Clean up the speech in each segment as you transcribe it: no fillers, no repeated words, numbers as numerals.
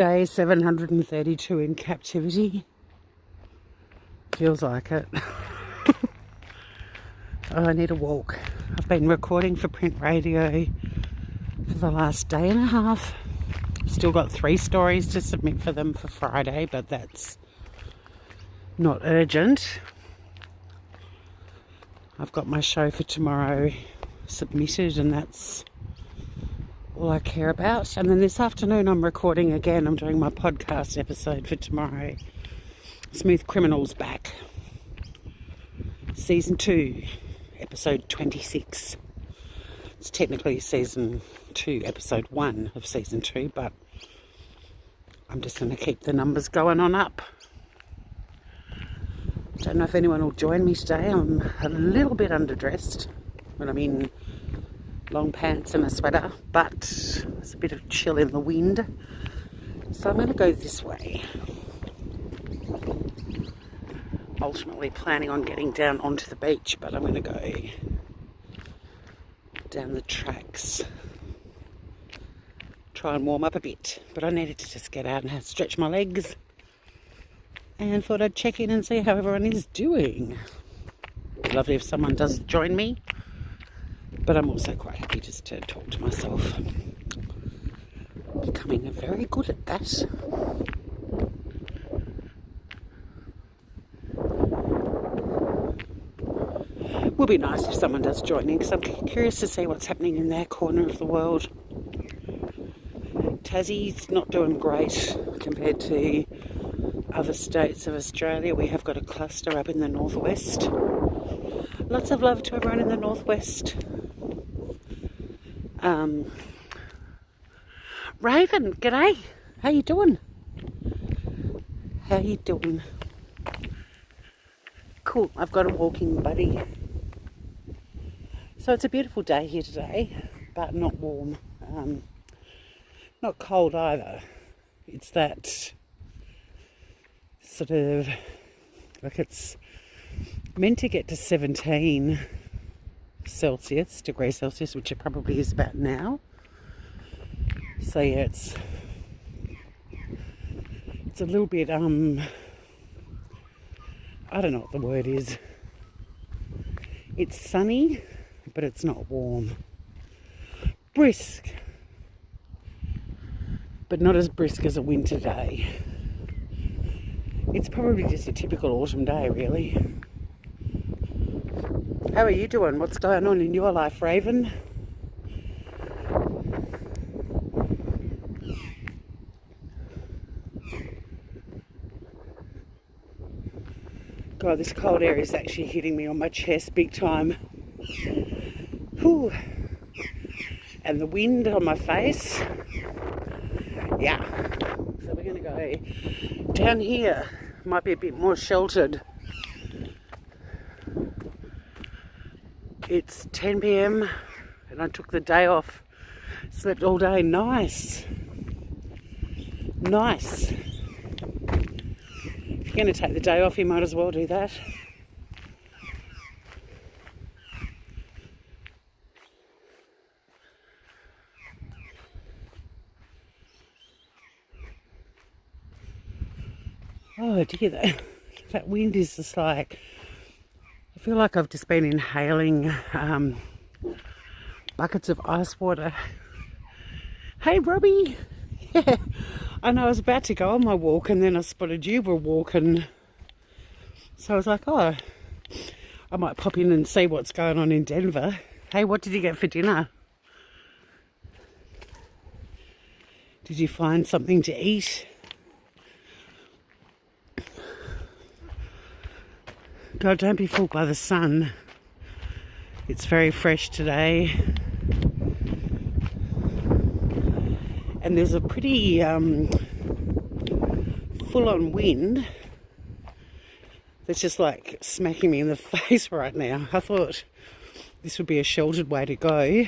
Day 732 in captivity. Feels like it. Oh, I need a walk. I've been recording for print radio for the last day and a half. Still got 3 stories to submit for them for Friday, but that's not urgent. I've got my show for tomorrow submitted, and that's all I care about. And then this afternoon I'm recording again. I'm doing my podcast episode for tomorrow. Smooth Criminals back. Season 2, episode 26. It's technically season 2, episode 1 of season 2, but I'm just going to keep the numbers going on up. Don't know if anyone will join me today. I'm a little bit underdressed when I'm in long pants and a sweater, but there's a bit of chill in the wind. So I'm going to go this way. Ultimately planning on getting down onto the beach, but I'm going to go down the tracks. Try and warm up a bit, but I needed to just get out and stretch my legs, and thought I'd check in and see how everyone is doing. Lovely if someone does join me, but I'm also quite happy just to talk to myself. Becoming very good at that. Will be nice if someone does join in, because I'm curious to see what's happening in their corner of the world. Tassie's not doing great compared to other states of Australia. We have got a cluster up in the northwest. Lots of love to everyone in the northwest. Raven, g'day. How you doing? How you doing? Cool, I've got a walking buddy. So it's a beautiful day here today, but not warm. Not cold either. It's that sort of, like, it's meant to get to 17 degrees Celsius, which it probably is about now. So yeah, it's a little bit, I don't know what the word is. It's sunny, but it's not warm. Brisk, but not as brisk as a winter day. It's probably just a typical autumn day, really. How are you doing? What's going on in your life, Raven? God, this cold air is actually hitting me on my chest big time. Whew. And the wind on my face. Yeah. So we're going to go down here. Might be a bit more sheltered. It's 10 p.m. and I took the day off. Slept all day. Nice. Nice. If you're going to take the day off, you might as well do that. Oh dear, that wind is just like, I feel like I've just been inhaling buckets of ice water. Hey Robbie! Yeah, I know, I was about to go on my walk and then I spotted you were walking. So I was like, oh, I might pop in and see what's going on in Denver. Hey, what did you get for dinner? Did you find something to eat? God, don't be fooled by the sun. It's very fresh today. And there's a pretty full-on wind that's just like smacking me in the face right now. I thought this would be a sheltered way to go. I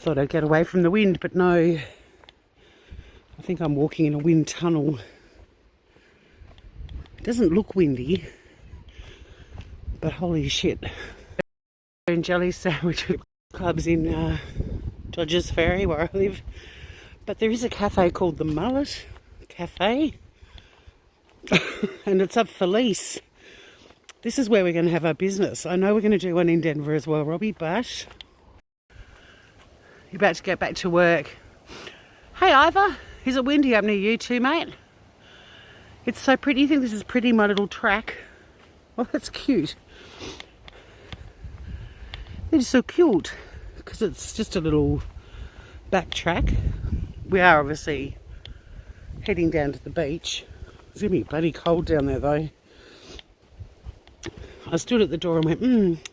thought I'd get away from the wind, but no. I think I'm walking in a wind tunnel. It doesn't look windy, but holy shit. And jelly sandwich clubs in Dodgers Ferry, where I live. But there is a cafe called the Mullet Cafe. And it's up for lease. This is where we're going to have our business. I know we're going to do one in Denver as well, Robbie, but you're about to get back to work. Hey, Ivor, is it windy up near you too, mate? It's so pretty. You think this is pretty, my little track? Oh, that's cute. It is so cute because it's just a little back track. We are obviously heading down to the beach. It's going to be bloody cold down there though. I stood at the door and went,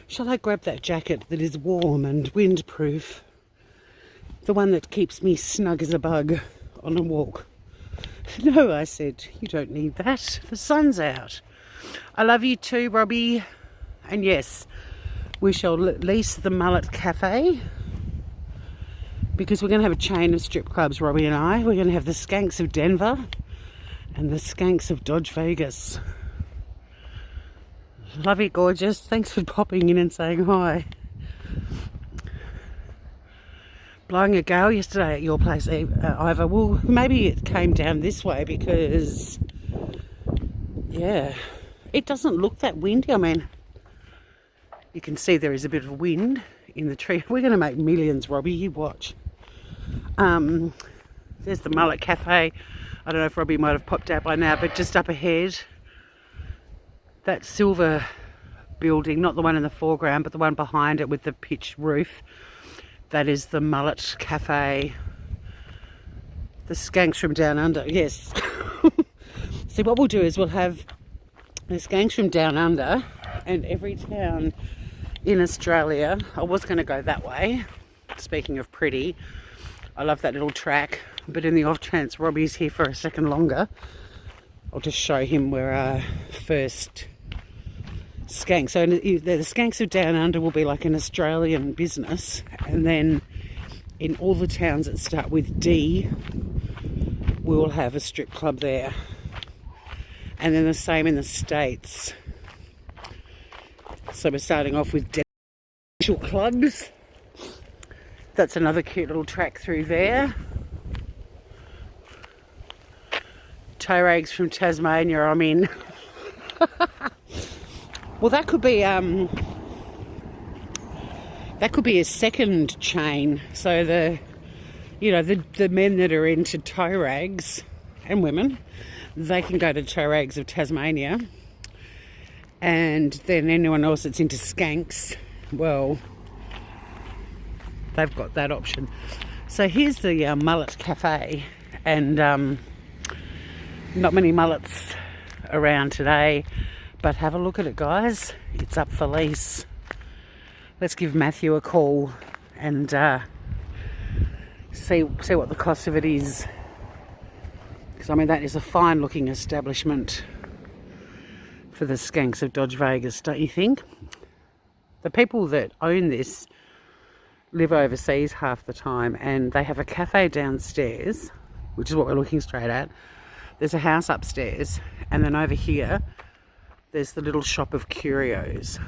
shall I grab that jacket that is warm and windproof? The one that keeps me snug as a bug on a walk. No, I said, you don't need that. The sun's out. I love you too, Robbie. And yes, we shall lease the Mullet Cafe because we're going to have a chain of strip clubs, Robbie and I. We're going to have the Skanks of Denver and the Skanks of Dodge Vegas. Love you, gorgeous. Thanks for popping in and saying hi. Blowing a gale yesterday at your place, Ivor. Well, maybe it came down this way because, yeah, it doesn't look that windy. I mean, you can see there is a bit of wind in the tree. We're going to make millions, Robbie. You watch. There's the Mullet Cafe. I don't know if Robbie might have popped out by now, but just up ahead, that silver building, not the one in the foreground, but the one behind it with the pitched roof. That is the Mullet Cafe. The Skanks from Down Under, yes. See, what we'll do is we'll have the Skanks from Down Under, and every town in Australia. I was going to go that way. Speaking of pretty, I love that little track. But in the off chance Robbie's here for a second longer, I'll just show him where our first Skank. So the Skanks of Down Under will be like an Australian business, and then in all the towns that start with D, we will have a strip club there. And then the same in the States. So we're starting off with dental clubs. That's another cute little track through there. Toe rags from Tasmania, I'm in. Well, that could be a second chain. So the men that are into toe rags, and women, they can go to Toe Rags of Tasmania. And then anyone else that's into skanks, well, they've got that option. So here's the Mullet Cafe, and not many mullets around today, but have a look at it, guys. It's up for lease. Let's give Matthew a call and see what the cost of it is. Because I mean, that is a fine looking establishment for the Skanks of Dodge Vegas, don't you think? The people that own this live overseas half the time, and they have a cafe downstairs, which is what we're looking straight at. There's a house upstairs, and then over here there's the little shop of curios.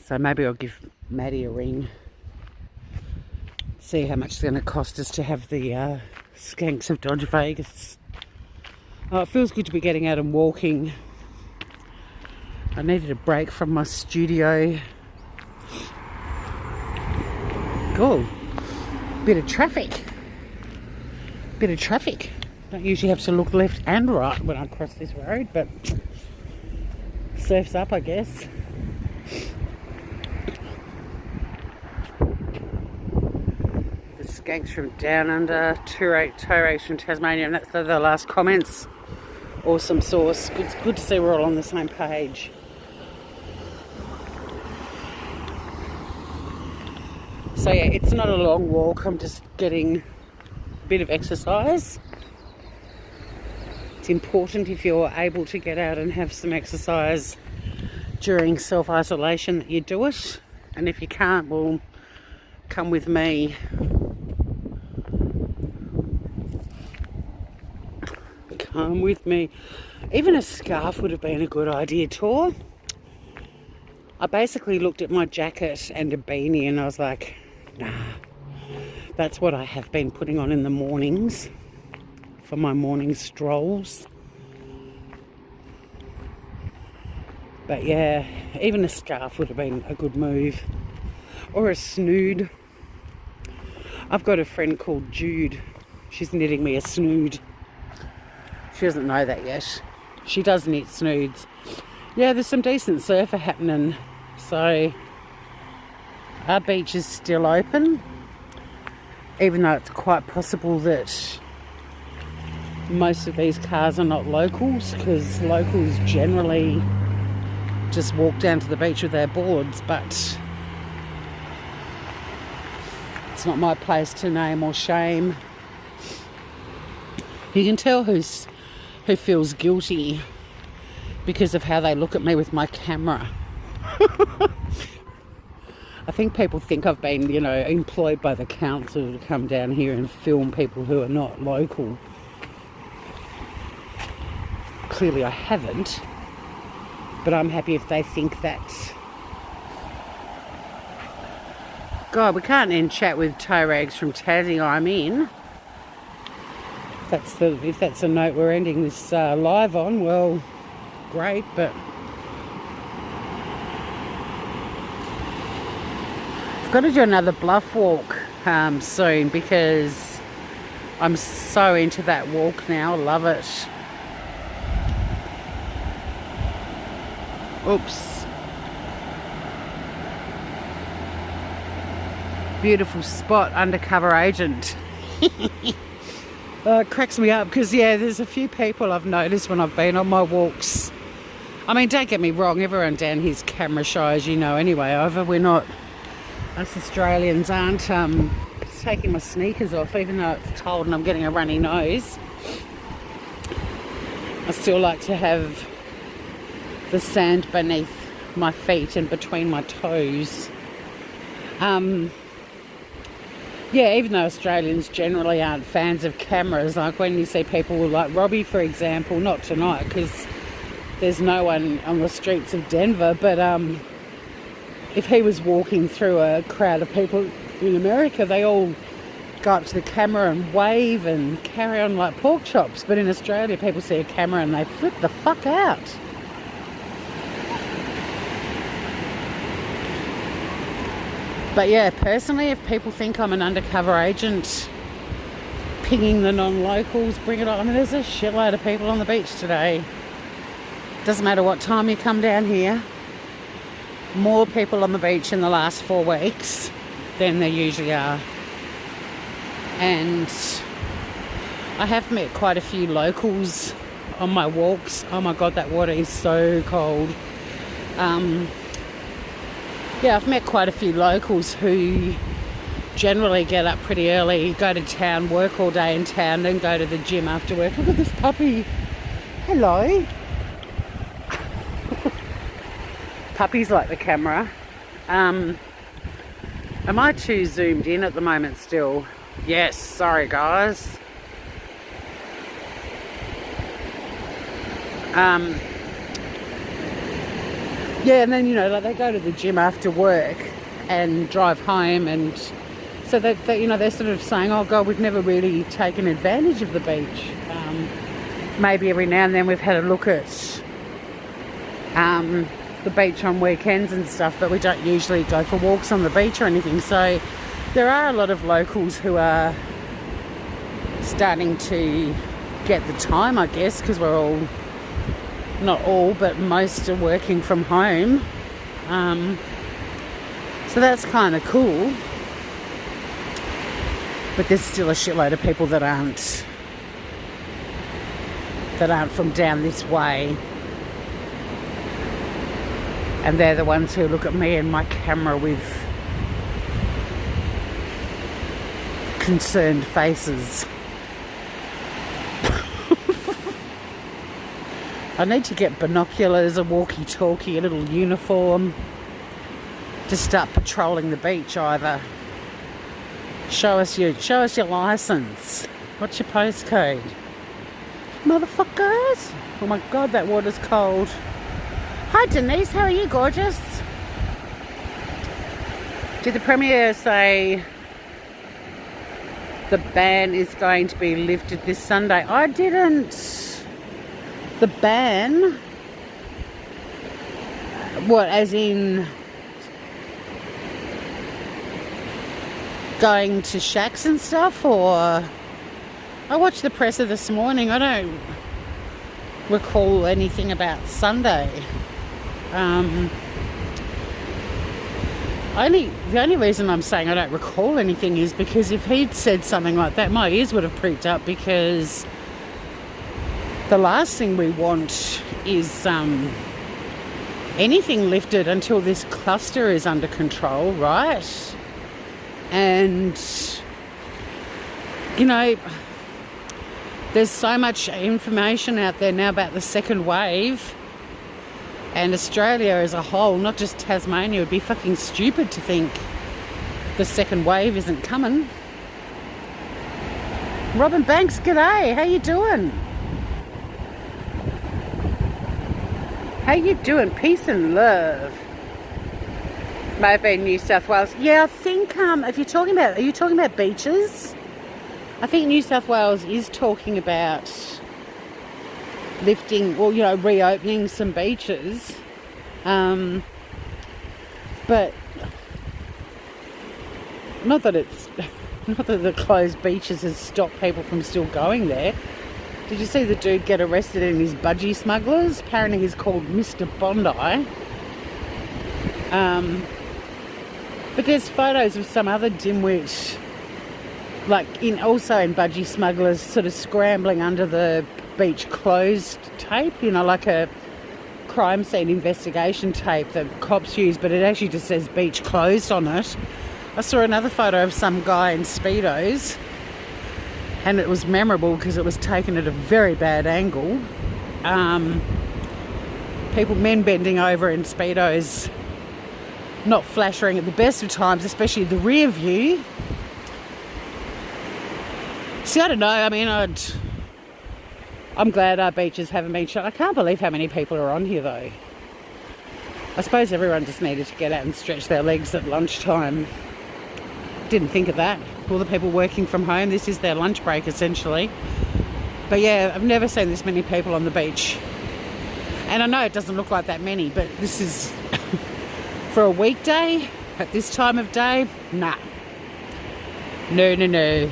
So maybe I'll give Maddie a ring, see how much it's going to cost us to have the Skanks of Dodge Vegas. Oh, it feels good to be getting out and walking. I needed a break from my studio. Cool. Bit of traffic. Don't usually have to look left and right when I cross this road, but surf's up, I guess. The Skanks from Down Under, Toe Rags from Tasmania, and that's the last comments. Awesome sauce. Good to see we're all on the same page. So yeah, it's not a long walk. I'm just getting a bit of exercise. It's important if you're able to get out and have some exercise during self-isolation that you do it. And if you can't, well, come with me. Come with me. Even a scarf would have been a good idea, Tor. I basically looked at my jacket and a beanie and I was like, nah, that's what I have been putting on in the mornings for my morning strolls. But yeah, even a scarf would have been a good move. Or a snood. I've got a friend called Jude. She's knitting me a snood. She doesn't know that yet. She does knit snoods. Yeah, there's some decent surfer happening. So our beach is still open. Even though it's quite possible that most of these cars are not locals, because locals generally just walk down to the beach with their boards, but it's not my place to name or shame. You can tell who feels guilty because of how they look at me with my camera. I think people think I've been, employed by the council to come down here and film people who are not local. Clearly I haven't. But I'm happy if they think that. God, we can't end chat with toe rags from Tassie. I'm in. If that's a note we're ending this live on, well, great. But I've got to do another bluff walk soon because I'm so into that walk now. I love it. Oops. Beautiful spot, undercover agent. It cracks me up because, yeah, there's a few people I've noticed when I've been on my walks. I mean, don't get me wrong, everyone down here's camera shy, as you know, anyway. However, us Australians aren't taking my sneakers off, even though it's cold and I'm getting a runny nose. I still like to have the sand beneath my feet and between my toes. Yeah, even though Australians generally aren't fans of cameras, like when you see people like Robbie, for example, not tonight because there's no one on the streets of Denver, but if he was walking through a crowd of people in America, they all go up to the camera and wave and carry on like pork chops. But in Australia, people see a camera and they flip the fuck out. But yeah, personally, if people think I'm an undercover agent pinging the non-locals, bring it on. I mean, there's a shitload of people on the beach today. Doesn't matter what time you come down here. More people on the beach in the last 4 weeks than there usually are. And I have met quite a few locals on my walks. Oh my God, that water is so cold. Yeah, I've met quite a few locals who generally get up pretty early, go to town, work all day in town, then go to the gym after work. Look at this puppy. Hello. Puppies like the camera. Am I too zoomed in at the moment still? Yes, sorry guys. Yeah, and then, like they go to the gym after work and drive home, and so that they're sort of saying, oh God, we've never really taken advantage of the beach. Maybe every now and then we've had a look at the beach on weekends and stuff, but we don't usually go for walks on the beach or anything. So there are a lot of locals who are starting to get the time, I guess, because we're all, not all, but most are working from home. So that's kind of cool. But there's still a shitload of people that aren't from down this way. And they're the ones who look at me and my camera with concerned faces. I need to get binoculars, a walkie-talkie, a little uniform to start patrolling the beach either. Show us your license. What's your postcode? Motherfuckers! Oh my God, that water's cold. Hi Denise, how are you, gorgeous? Did the Premier say the ban is going to be lifted this Sunday? I didn't. The ban? What, as in going to shacks and stuff? Or I watched the presser this morning. I don't recall anything about Sunday. The only reason I'm saying I don't recall anything is because if he'd said something like that, my ears would have pricked up, because the last thing we want is anything lifted until this cluster is under control, right? And, you know, there's so much information out there now about the second wave. And Australia as a whole, not just Tasmania, would be fucking stupid to think the second wave isn't coming. Robin Banks, g'day. How you doing? How you doing? Peace and love. May have been New South Wales. Yeah, I think if you're talking about, are you talking about beaches? I think New South Wales is talking about lifting, well, you know, reopening some beaches, but not that the closed beaches has stopped people from still going there. Did you see the dude get arrested in his budgie smugglers? Apparently he's called Mr. Bondi. But there's photos of some other dimwit, like also in budgie smugglers, sort of scrambling under the beach closed tape, you know, like a crime scene investigation tape that cops use, but it actually just says beach closed on it. I saw another photo of some guy in Speedos, and it was memorable because it was taken at a very bad angle. Men bending over in Speedos, not flashing at the best of times, especially the rear view. See, I don't know, I mean, I'm glad our beaches haven't been shut. I can't believe how many people are on here though. I suppose everyone just needed to get out and stretch their legs at lunchtime. Didn't think of that. All the people working from home, this is their lunch break essentially. But yeah, I've never seen this many people on the beach. And I know it doesn't look like that many, but this is for a weekday at this time of day, nah. No.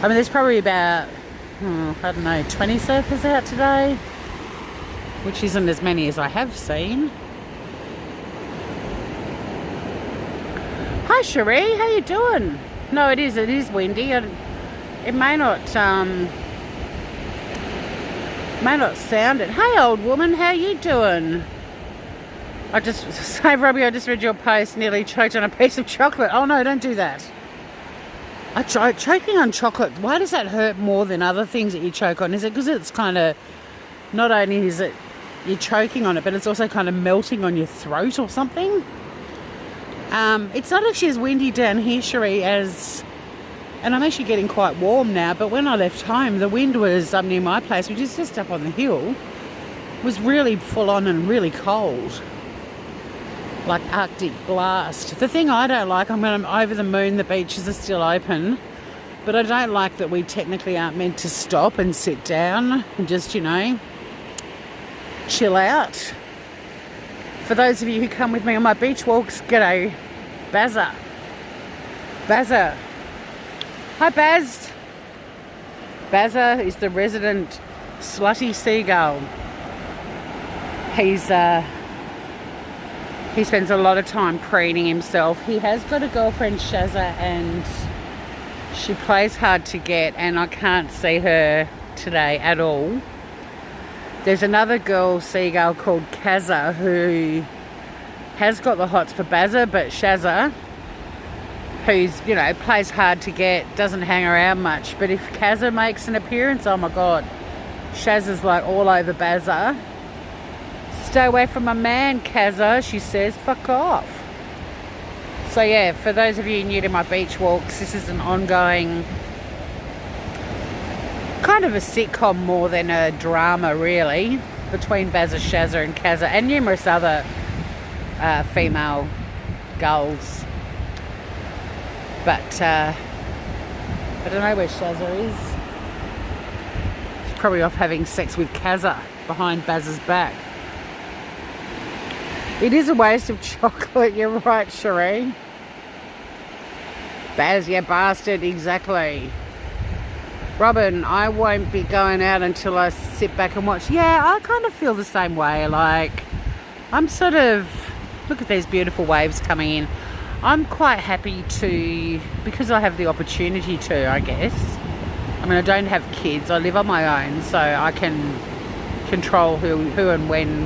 I mean, there's probably about, I don't know, 20 surfers out today, which isn't as many as I have seen. Hi, Cherie, how you doing? No, it is windy. It may not sound it. Hey, old woman, how you doing? Say, Robbie, I just read your post, nearly choked on a piece of chocolate. Oh no, don't do that. Choking on chocolate, why does that hurt more than other things that you choke on? Is it because it's kind of, not only is it you're choking on it, but it's also kind of melting on your throat or something? It's not actually as windy down here, Cherie, and I'm actually getting quite warm now, but when I left home, the wind was up near my place, which is just up on the hill, was really full on and really cold. Like Arctic blast. The thing I don't like, I'm over the moon, the beaches are still open, but I don't like that we technically aren't meant to stop and sit down and just, you know, chill out. For those of you who come with me on my beach walks, g'day, Bazza. Hi, Baz. Bazza is the resident slutty seagull. He spends a lot of time preening himself. He has got a girlfriend, Shazza, and she plays hard to get, and I can't see her today at all. There's another girl seagull called Kazza who has got the hots for Bazza, but Shazza, who's, you know, plays hard to get, doesn't hang around much. But if Kazza makes an appearance, oh my God, Shazza's like all over Bazza. Stay away from my man, Kazza, she says, fuck off. So yeah, for those of you new to my beach walks, this is an ongoing, kind of a sitcom more than a drama really, between Bazza, Shazza and Kazza, and numerous other female gulls. But I don't know where Shazza is. She's probably off having sex with Kazza behind Baz's back. It is a waste of chocolate, you're right, Shireen. Baz, you bastard, exactly. Robin, I won't be going out until I sit back and watch. Yeah, I kind of feel the same way. Like, I'm sort of, look at these beautiful waves coming in. I'm quite happy to, because I have the opportunity to, I guess. I mean, I don't have kids. I live on my own, so I can control who and when,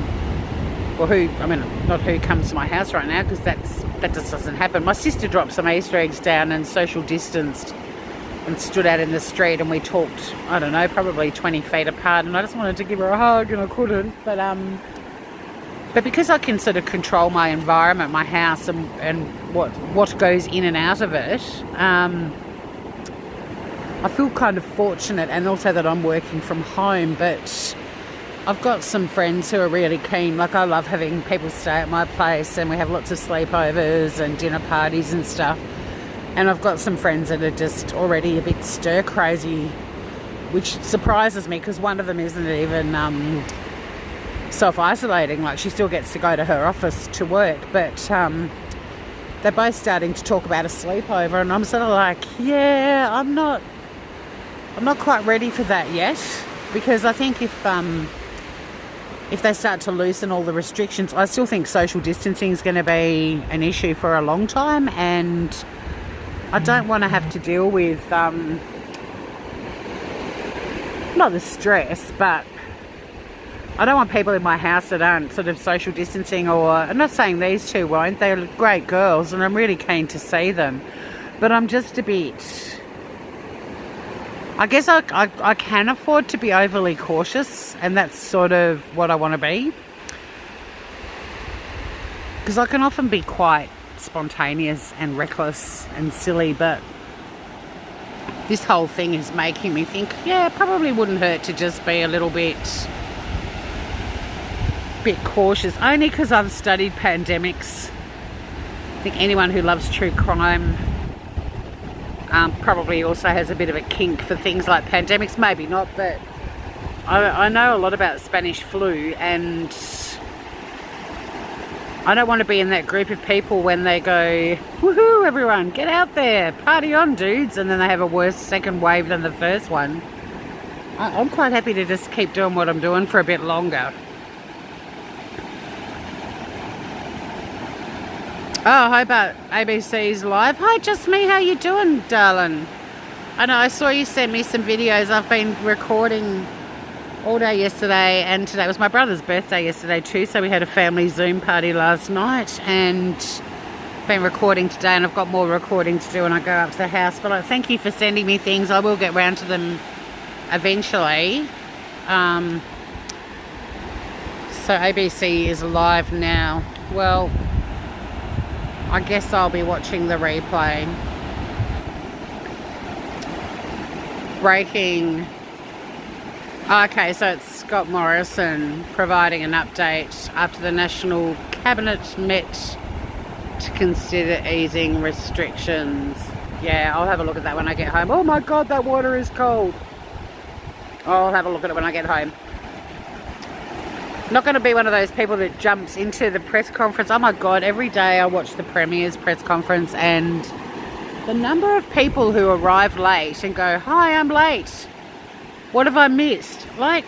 or who, I mean, not who comes to my house right now, because that just doesn't happen. My sister dropped some Easter eggs down and social distanced and stood out in the street, and we talked, I don't know, probably 20 feet apart, and I just wanted to give her a hug and I couldn't. But because I can sort of control my environment, my house, and what goes in and out of it, I feel kind of fortunate, and also that I'm working from home. But I've got some friends who are really keen. Like, I love having people stay at my place, and we have lots of sleepovers and dinner parties and stuff. And I've got some friends that are just already a bit stir crazy, which surprises me, because one of them isn't even self-isolating. Like, she still gets to go to her office to work, but they're both starting to talk about a sleepover, and I'm sort of like, yeah, I'm not quite ready for that yet, because I think if they start to loosen all the restrictions, I still think social distancing is going to be an issue for a long time, and I don't want to have to deal with not the stress, but I don't want people in my house that aren't sort of social distancing, or I'm not saying these two won't, they're great girls and I'm really keen to see them, but I'm just a bit, I guess I can afford to be overly cautious, and that's sort of what I want to be, because I can often be quite spontaneous and reckless and silly, but this whole thing is making me think, yeah, it probably wouldn't hurt to just be a little bit cautious, only because I've studied pandemics. I think anyone who loves true crime probably also has a bit of a kink for things like pandemics. Maybe not, but I know a lot about Spanish flu, and I don't want to be in that group of people when they go, woohoo, everyone, get out there, party on, dudes, and then they have a worse second wave than the first one. I'm quite happy to just keep doing what I'm doing for a bit longer. Oh, hi, about ABC's live. Hi, just me. How you doing, darling? I know, I saw you sent me some videos. I've been recording all day yesterday, and today was my brother's birthday yesterday too, so we had a family Zoom party last night, and been recording today, and I've got more recording to do when I go up to the house. But thank you for sending me things. I will get round to them eventually. So ABC is live now. Well, I guess I'll be watching the replay. Breaking. Okay, so it's Scott Morrison providing an update after the National Cabinet met to consider easing restrictions. Yeah, I'll have a look at that when I get home. Oh my God, that water is cold. I'll have a look at it when I get home. Not going to be one of those people that jumps into the press conference. Oh my God, every day I watch the Premier's press conference, and the number of people who arrive late and go, hi, I'm late. What have I missed? Like,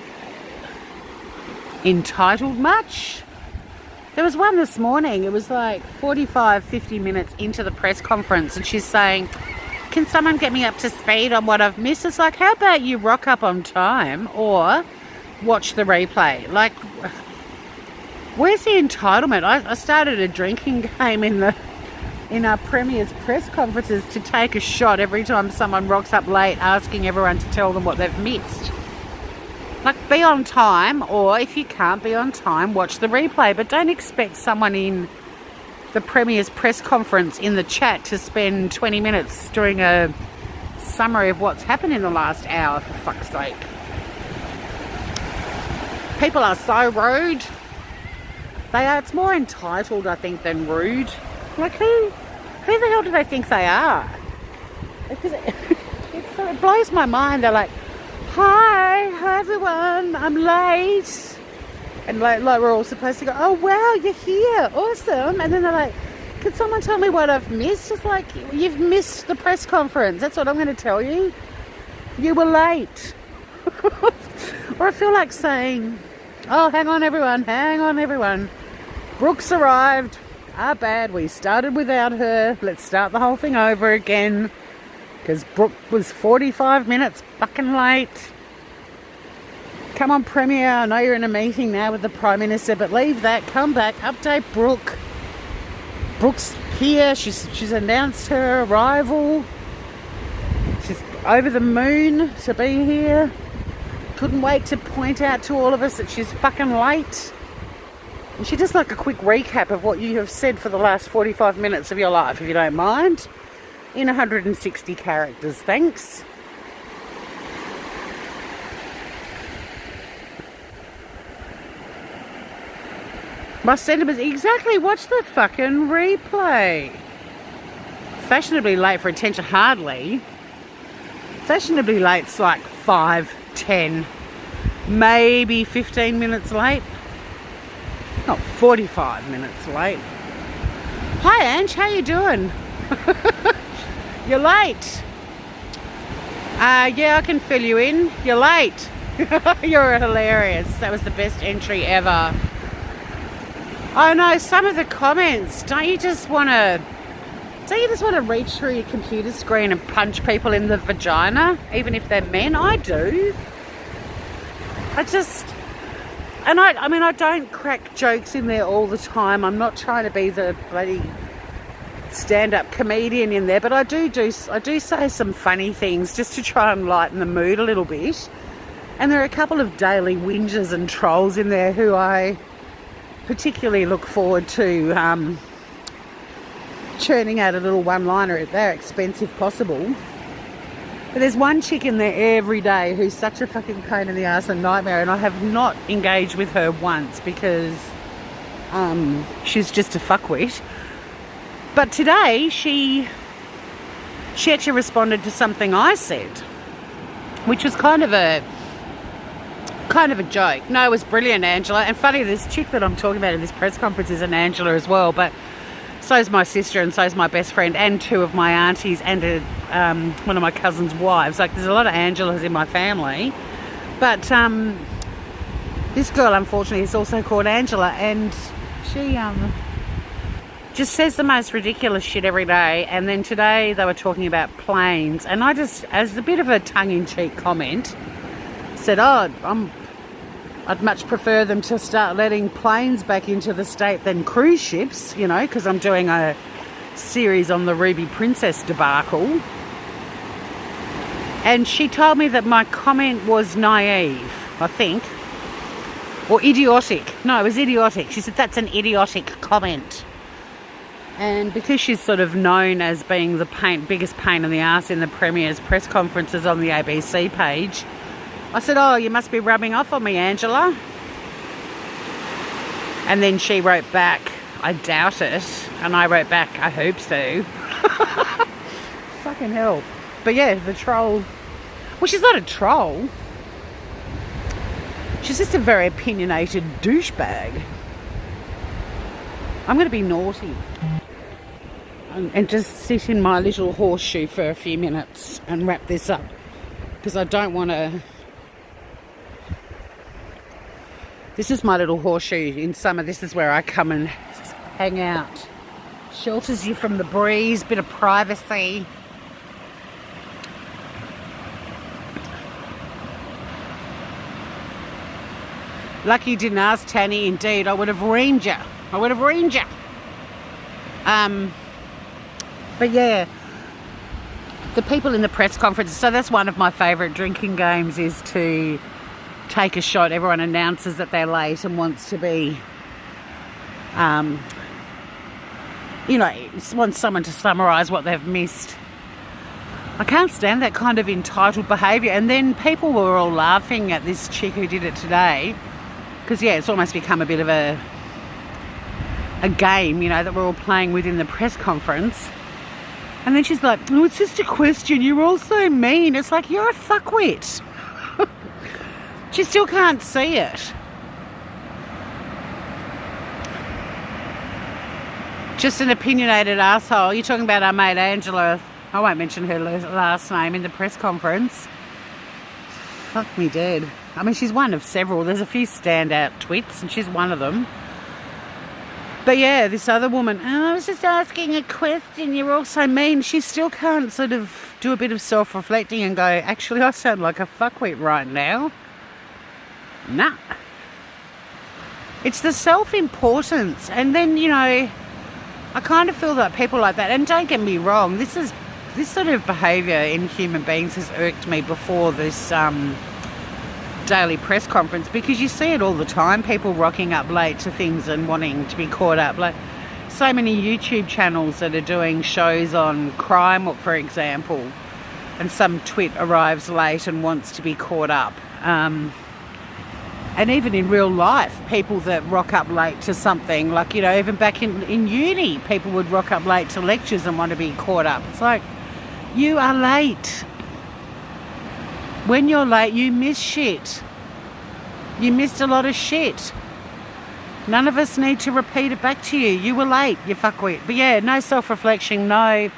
entitled much? There was one this morning, it was like 45, 50 minutes into the press conference, and she's saying, can someone get me up to speed on what I've missed? It's like, how about you rock up on time or watch the replay? Like, where's the entitlement? I started a drinking game in our Premier's press conferences to take a shot every time someone rocks up late, asking everyone to tell them what they've missed. Like, be on time, or if you can't be on time, watch the replay. But don't expect someone in the Premier's press conference in the chat to spend 20 minutes doing a summary of what's happened in the last hour, for fuck's sake. People are so rude. They are. It's more entitled, I think, than rude. Like, who the hell do they think they are? Because it blows my mind. They're like, hi everyone, I'm late. And like we're all supposed to go, oh wow, you're here, awesome. And then they're like, could someone tell me what I've missed? Just like, you've missed the press conference. That's what I'm going to tell you. You were late. Or I feel like saying, oh, hang on everyone. Brooke's arrived. Our bad, we started without her. Let's start the whole thing over again. Because Brooke was 45 minutes fucking late. Come on, Premier. I know you're in a meeting now with the Prime Minister, but leave that. Come back. Update Brooke. Brooke's here. She's announced her arrival. She's over the moon to be here. Couldn't wait to point out to all of us that she's fucking late. And she just like a quick recap of what you have said for the last 45 minutes of your life, if you don't mind. In 160 characters, thanks. My sentiment is exactly, watch the fucking replay. Fashionably late for attention, hardly. Fashionably late's like 5, 10, maybe 15 minutes late. Not 45 minutes late. Hi Ange, how you doing? You're late. Yeah, I can fill you in. You're late. You're hilarious. That was the best entry ever. I know, some of the comments, don't you just want to reach through your computer screen and punch people in the vagina, even if they're men? I do. I don't crack jokes in there all the time. I'm not trying to be the bloody stand-up comedian in there, but I do say some funny things just to try and lighten the mood a little bit. And there are a couple of daily whingers and trolls in there who I particularly look forward to churning out a little one-liner at their expense if possible. But there's one chick in there every day who's such a fucking pain in the ass and nightmare, and I have not engaged with her once because she's just a fuckwit. But today she actually responded to something I said, which was kind of a joke. No, it was brilliant, Angela. And funny, this chick that I'm talking about in this press conference is an Angela as well, but so's my sister and so's my best friend and two of my aunties and one of my cousin's wives. Like, there's a lot of Angelas in my family. But this girl, unfortunately, is also called Angela, and she just says the most ridiculous shit every day. And then today they were talking about planes, and I just, as a bit of a tongue-in-cheek comment, said, oh, I'd much prefer them to start letting planes back into the state than cruise ships, you know, because I'm doing a series on the Ruby Princess debacle. And she told me that my comment was naive, I think, or idiotic. No, it was idiotic. She said, that's an idiotic comment. And because she's sort of known as being the biggest pain in the ass in the Premier's press conferences on the ABC page, I said, oh, you must be rubbing off on me, Angela. And then she wrote back, I doubt it. And I wrote back, I hope so. Fucking hell. But yeah, the troll. Well, she's not a troll. She's just a very opinionated douchebag. I'm going to be naughty and just sit in my little horseshoe for a few minutes and wrap this up, because I don't want to. This is my little horseshoe in summer. This is where I come and hang out. Shelters you from the breeze, bit of privacy. Lucky you didn't ask, Tanny. Indeed, I would have reamed you. But yeah, the people in the press conference, so that's one of my favourite drinking games, is to take a shot. Everyone announces that they're late and wants to be, wants someone to summarise what they've missed. I can't stand that kind of entitled behaviour. And then people were all laughing at this chick who did it today, because, yeah, it's almost become a bit of a a game, you know, that we're all playing within the press conference. And then she's like, oh, it's just a question. You're all so mean. It's like, you're a fuckwit. She still can't see it. Just an opinionated asshole. You're talking about our mate Angela. I won't mention her last name in the press conference. Fuck me dead. I mean, she's one of several. There's a few standout twits, and she's one of them. But yeah, this other woman, oh, I was just asking a question. You're all so mean. She still can't sort of do a bit of self-reflecting and go, actually, I sound like a fuckwit right now. Nah. It's the self-importance. And then, you know, I kind of feel that people like that, and don't get me wrong, this sort of behaviour in human beings has irked me before this daily press conference, because you see it all the time, people rocking up late to things and wanting to be caught up. Like so many YouTube channels that are doing shows on crime, for example, and some twit arrives late and wants to be caught up. And even in real life, people that rock up late to something, like, you know, even back in uni, people would rock up late to lectures and want to be caught up. It's like, you are late. When you're late, you miss shit. You missed a lot of shit. None of us need to repeat it back to you. You were late, you fuckwit. But yeah, no self-reflection, no.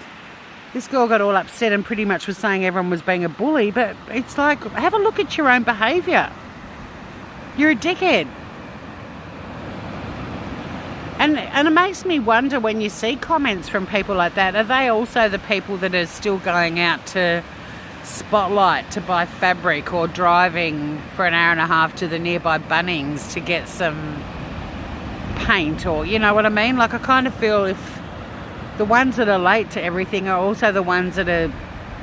This girl got all upset and pretty much was saying everyone was being a bully, but it's like, have a look at your own behaviour. You're a dickhead. And it makes me wonder, when you see comments from people like that, are they also the people that are still going out to Spotlight to buy fabric, or driving for an hour and a half to the nearby Bunnings to get some paint, or, you know what I mean? Like, I kind of feel if the ones that are late to everything are also the ones that are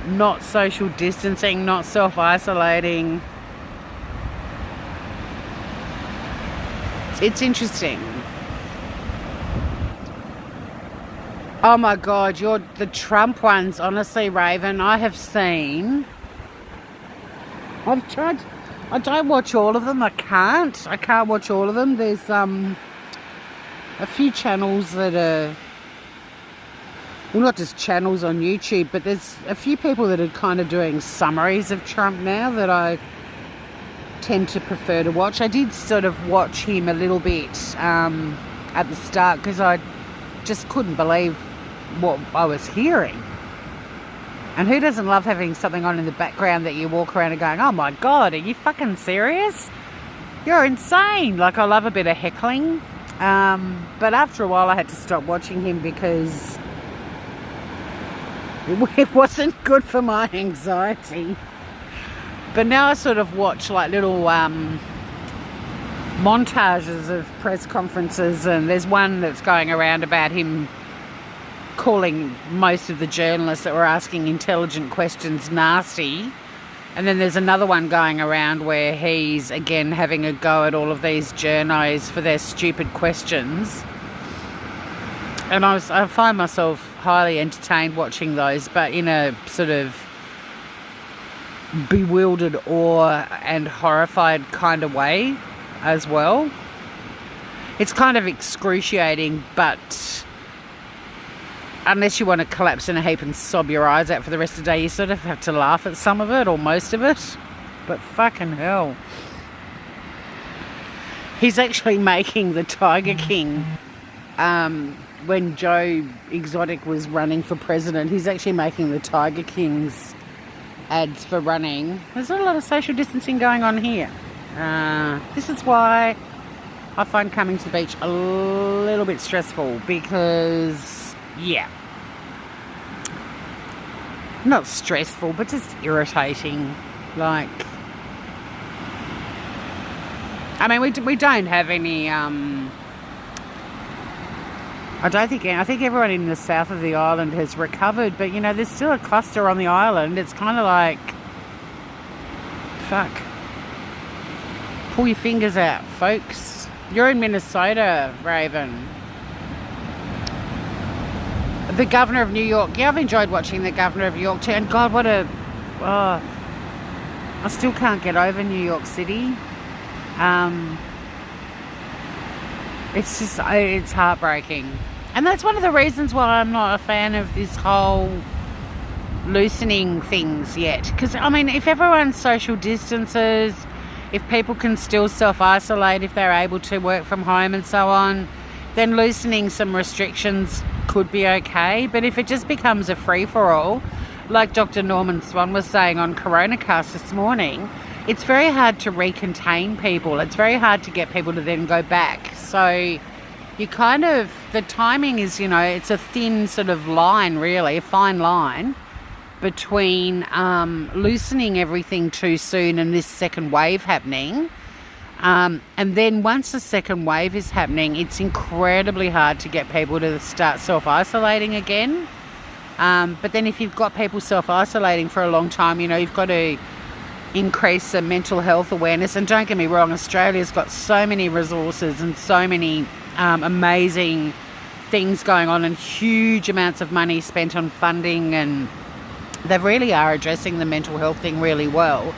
not social distancing, not self-isolating. It's interesting. Oh my God, the Trump ones, honestly, Raven, I have seen. I've tried. I don't watch all of them. I can't watch all of them. There's a few channels that are, well, not just channels on YouTube, but there's a few people that are kind of doing summaries of Trump now that I tend to prefer to watch. I did sort of watch him a little bit at the start, because I just couldn't believe what I was hearing. And who doesn't love having something on in the background that you walk around and going, oh my God, are you fucking serious? You're insane. Like, I love a bit of heckling. But after a while I had to stop watching him because it wasn't good for my anxiety. But now I sort of watch like little montages of press conferences, and there's one that's going around about him calling most of the journalists that were asking intelligent questions nasty. And then there's another one going around where he's again having a go at all of these journos for their stupid questions. And I find myself highly entertained watching those, but in a sort of bewildered, awe and horrified kind of way as well. It's kind of excruciating, but unless you want to collapse in a heap and sob your eyes out for the rest of the day, you sort of have to laugh at some of it, or most of it. But fucking hell. He's actually making the Tiger King, when Joe Exotic was running for president, he's actually making the Tiger King's ads for running. There's not a lot of social distancing going on here. This is why I find coming to the beach a little bit stressful, because, yeah, not stressful, but just irritating. Like, I mean, we don't have any, I think everyone in the south of the island has recovered, but, you know, there's still a cluster on the island. It's kind of like, fuck. Pull your fingers out, folks. You're in Minnesota, Raven. The Governor of New York. Yeah, I've enjoyed watching the Governor of New York too. And God, I still can't get over New York City. It's just, it's heartbreaking. And that's one of the reasons why I'm not a fan of this whole loosening things yet. Because, I mean, if everyone's social distances, if people can still self-isolate, if they're able to work from home and so on, then loosening some restrictions could be okay. But if it just becomes a free-for-all, like Dr. Norman Swan was saying on Coronacast this morning, it's very hard to recontain people. It's very hard to get people to then go back. So you kind of, the timing is, you know, it's a thin sort of line, really, a fine line between loosening everything too soon and this second wave happening. And then once the second wave is happening, it's incredibly hard to get people to start self-isolating again. But then if you've got people self-isolating for a long time, you know, you've got to increase the mental health awareness. And don't get me wrong, Australia's got so many resources and so many amazing things going on and huge amounts of money spent on funding, and they really are addressing the mental health thing really well.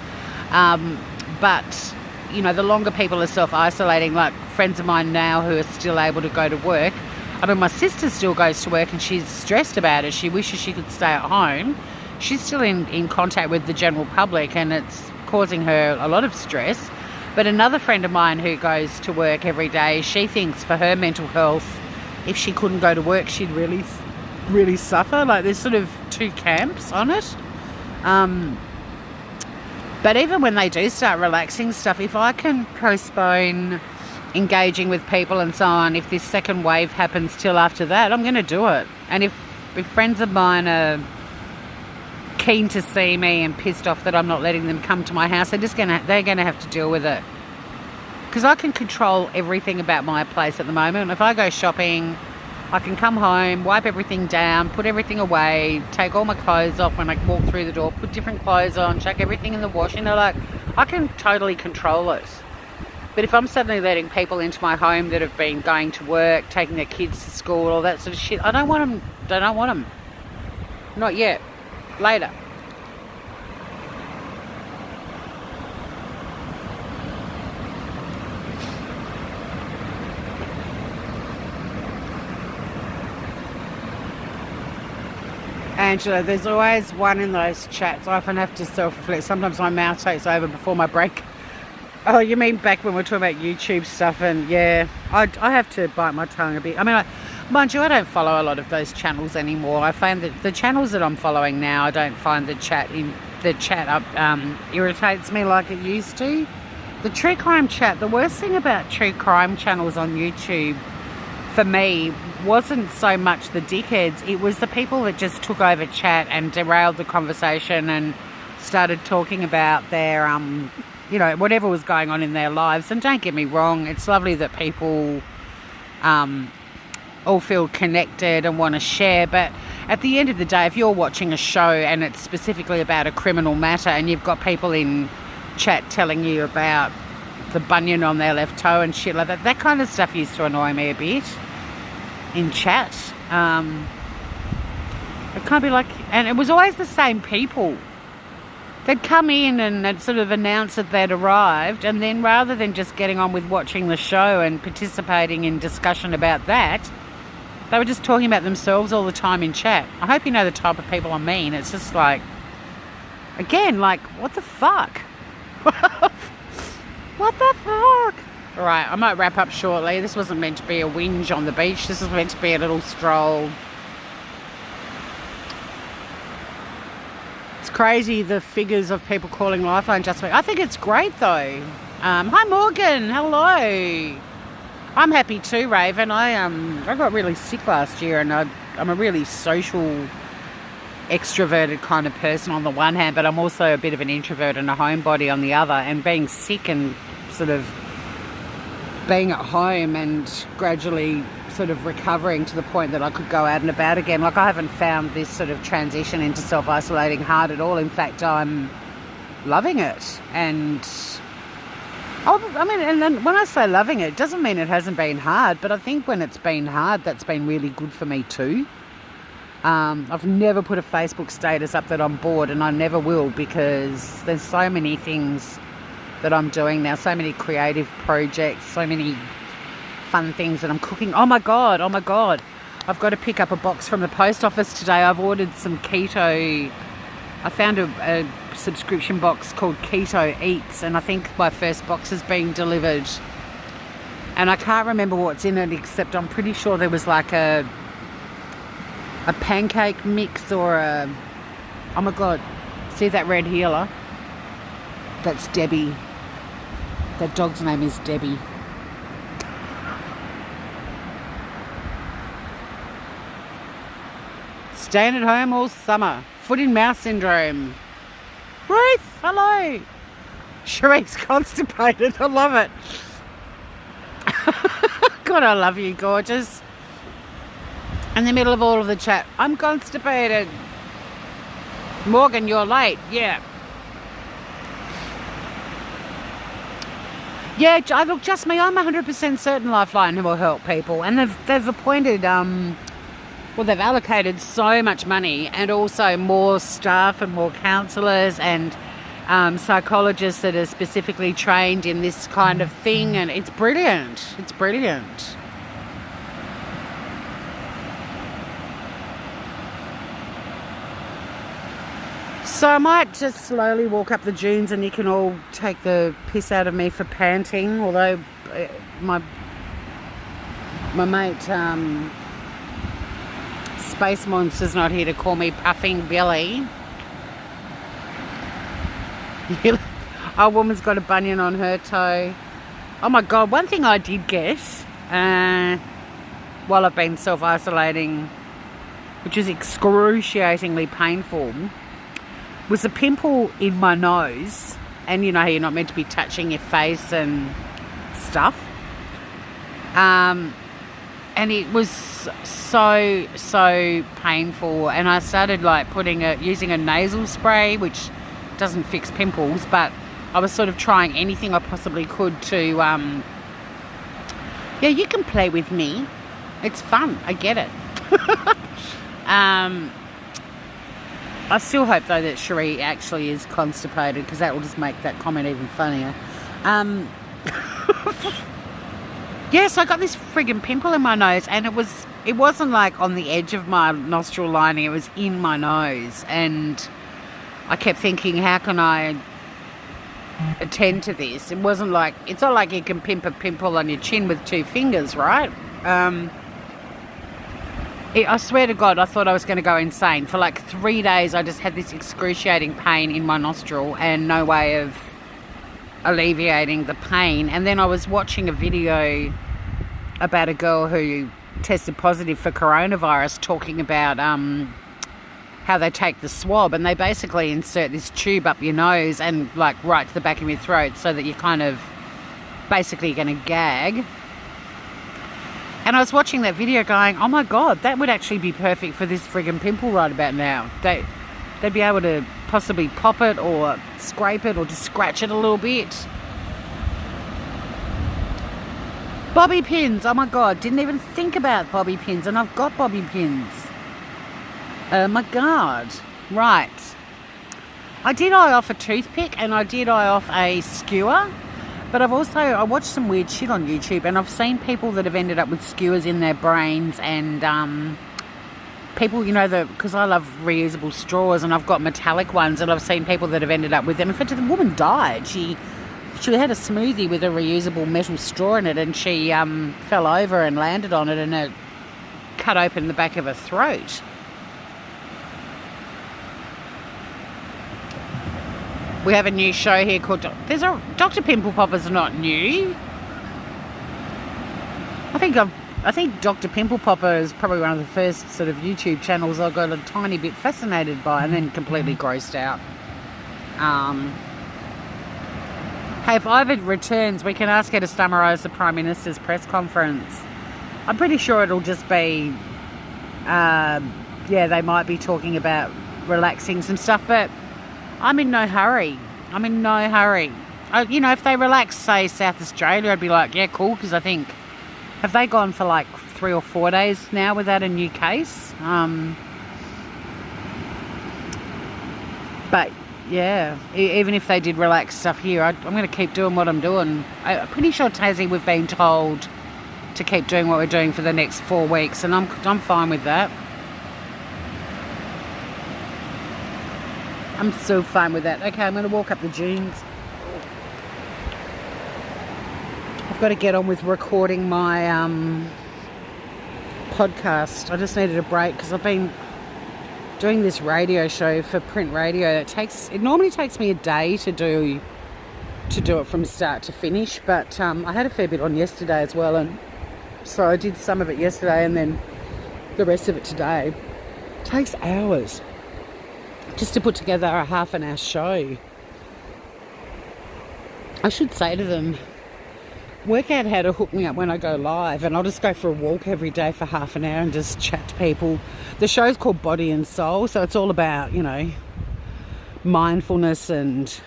But, you know, the longer people are self-isolating, like friends of mine now who are still able to go to work. I mean, my sister still goes to work and she's stressed about it. She wishes she could stay at home. She's still in contact with the general public and it's causing her a lot of stress. But another friend of mine who goes to work every day, she thinks for her mental health, if she couldn't go to work, she'd really, really suffer. Like, there's sort of two camps on it. But even when they do start relaxing stuff, if I can postpone engaging with people and so on, if this second wave happens till after that, I'm going to do it. And if friends of mine are keen to see me and pissed off that I'm not letting them come to my house, they're going to have to deal with it. Because I can control everything about my place at the moment. If I go shopping, I can come home, wipe everything down, put everything away, take all my clothes off when I walk through the door, put different clothes on, chuck everything in the wash. You know, like, I can totally control it. But if I'm suddenly letting people into my home that have been going to work, taking their kids to school, all that sort of shit, I don't want them. I don't want them. Not yet. Later. Angela, there's always one in those chats. I often have to self-reflect. Sometimes my mouth takes over before my break. Oh, you mean back when we were talking about YouTube stuff? And yeah, I have to bite my tongue a bit. I mean, mind you, I don't follow a lot of those channels anymore. I find that the channels that I'm following now, I don't find the chat irritates me like it used to. The true crime chat, the worst thing about true crime channels on YouTube for me wasn't so much the dickheads, it was the people that just took over chat and derailed the conversation and started talking about their you know, whatever was going on in their lives. And don't get me wrong, it's lovely that people all feel connected and want to share, but at the end of the day, if you're watching a show and it's specifically about a criminal matter and you've got people in chat telling you about the bunion on their left toe and shit like that, that kind of stuff used to annoy me a bit in chat. It can't be like, and it was always the same people. They'd come in and they'd sort of announce that they'd arrived, and then rather than just getting on with watching the show and participating in discussion about that, they were just talking about themselves all the time in chat. I hope you know the type of people I mean. It's just like, again, like, what the fuck? What the fuck? All right, I might wrap up shortly. This wasn't meant to be a whinge on the beach. This was meant to be a little stroll. It's crazy, the figures of people calling Lifeline just me. I think it's great, though. Hi, Morgan. Hello. I'm happy too, Raven. I got really sick last year, and I'm a really social, extroverted kind of person on the one hand, but I'm also a bit of an introvert and a homebody on the other. And being sick and sort of being at home and gradually sort of recovering to the point that I could go out and about again. Like, I haven't found this sort of transition into self-isolating hard at all. In fact, I'm loving it. And I mean, and then when I say loving it, it doesn't mean it hasn't been hard, but I think when it's been hard, that's been really good for me too. I've never put a Facebook status up that I'm bored, and I never will, because there's so many things that I'm doing now, so many creative projects, so many fun things that I'm cooking. Oh my god, oh my god. I've got to pick up a box from the post office today. I've ordered some keto. I found a subscription box called Keto Eats, and I think my first box is being delivered. And I can't remember what's in it, except I'm pretty sure there was like a pancake mix or a... Oh my god, see that red healer? That's Debbie. That dog's name is Debbie. Staying at home all summer. Foot and mouth syndrome. Ruth, hello. Cherie's constipated. I love it. God, I love you, gorgeous. In the middle of all of the chat, I'm constipated. Morgan, you're late. Yeah. Yeah, look, just me. I'm 100% certain Lifeline will help people. And they've appointed... Well, they've allocated so much money, and also more staff and more counsellors and psychologists that are specifically trained in this kind of thing, and it's brilliant. It's brilliant. So I might just slowly walk up the dunes and you can all take the piss out of me for panting, although my mate... Space Monster's not here to call me Puffing Billy. Our woman's got a bunion on her toe. Oh my god, one thing I did get while I've been self-isolating, which is excruciatingly painful, was a pimple in my nose. And you know how you're not meant to be touching your face and stuff. And it was so painful, and I started like using a nasal spray, which doesn't fix pimples, but I was sort of trying anything I possibly could to yeah, you can play with me, it's fun, I get it. I still hope though that Cherie actually is constipated, because that will just make that comment even funnier. Yes, I got this friggin' pimple in my nose, and it wasn't like on the edge of my nostril lining, it was in my nose, and I kept thinking, how can I attend to this? It wasn't like, it's not like you can pimp a pimple on your chin with 2 fingers, right? I swear to God, I thought I was going to go insane. For like 3 days, I just had this excruciating pain in my nostril and no way of alleviating the pain. And then I was watching a video about a girl who tested positive for coronavirus, talking about how they take the swab, and they basically insert this tube up your nose and like right to the back of your throat, so that you're kind of basically going to gag. And I was watching that video going, oh my god, that would actually be perfect for this friggin' pimple right about now. They'd be able to possibly pop it or scrape it or just scratch it a little bit. Bobby pins, oh my god, didn't even think about bobby pins, and I've got bobby pins. Oh my god. Right. I did eye off a toothpick, and I did eye off a skewer, but I watched some weird shit on YouTube, and I've seen people that have ended up with skewers in their brains, and people, you know, because I love reusable straws, and I've got metallic ones, and I've seen people that have ended up with them. In fact, the woman died. She had a smoothie with a reusable metal straw in it, and she fell over and landed on it, and it cut open the back of her throat. We have a new show here called Dr. Pimple Poppers are not new. I think Dr. Pimple Popper is probably one of the first sort of YouTube channels I got a tiny bit fascinated by, and then completely grossed out. Hey, if Iva returns, we can ask her to summarise the Prime Minister's press conference. I'm pretty sure it'll just be, they might be talking about relaxing some stuff, but I'm in no hurry. If they relax, say, South Australia, I'd be like, yeah, cool, because I think, have they gone for like 3 or 4 days now without a new case? But yeah, even if they did relax stuff here, I'm going to keep doing what I'm doing. I'm pretty sure Tassie, we've been told to keep doing what we're doing for the next 4 weeks, and I'm fine with that. I'm so fine with that. Okay, I'm going to walk up the dunes. I've got to get on with recording my podcast. I just needed a break because I've been doing this radio show for print radio. It normally takes me a day to do it from start to finish, but I had a fair bit on yesterday as well, and so I did some of it yesterday and then the rest of it today. It takes hours just to put together a half an hour show. I should say to them, work out how to hook me up when I go live, and I'll just go for a walk every day for half an hour and just chat to people. The show's called Body and Soul, so it's all about, you know, mindfulness and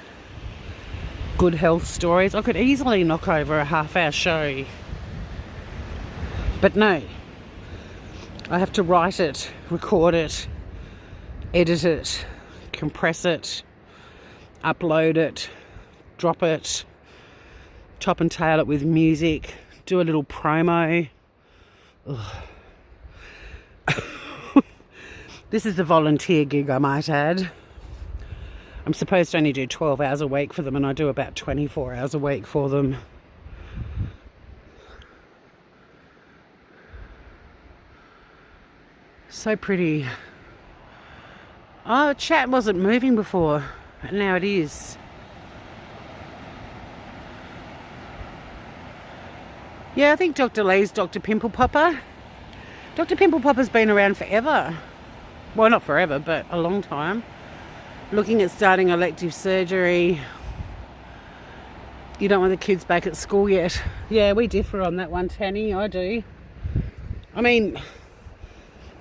good health stories. I could easily knock over a half-hour show, but no, I have to write it, record it, edit it, compress it, upload it, drop it, top and tail it with music, do a little promo. This is a volunteer gig, I might add. I'm supposed to only do 12 hours a week for them, and I do about 24 hours a week for them. So pretty. Oh, chat wasn't moving before, and now it is. Yeah, I think Dr. Lee's Dr. Pimple Popper. Dr. Pimple Popper's been around forever. Well, not forever, but a long time. Looking at starting elective surgery. You don't want the kids back at school yet. Yeah, we differ on that one, Tanny. I do. I mean,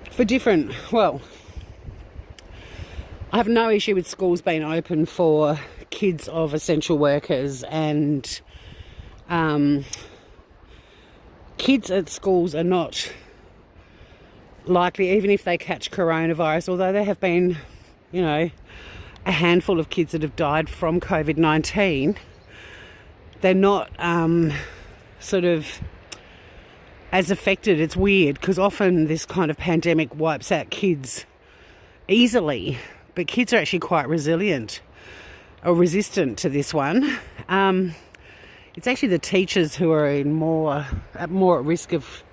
for different... Well, I have no issue with schools being open for kids of essential workers, and kids at schools are not likely, even if they catch coronavirus, although there have been, you know, a handful of kids that have died from COVID-19, they're not sort of as affected. It's weird because often this kind of pandemic wipes out kids easily, but kids are actually quite resilient or resistant to this one. It's actually the teachers who are more at risk of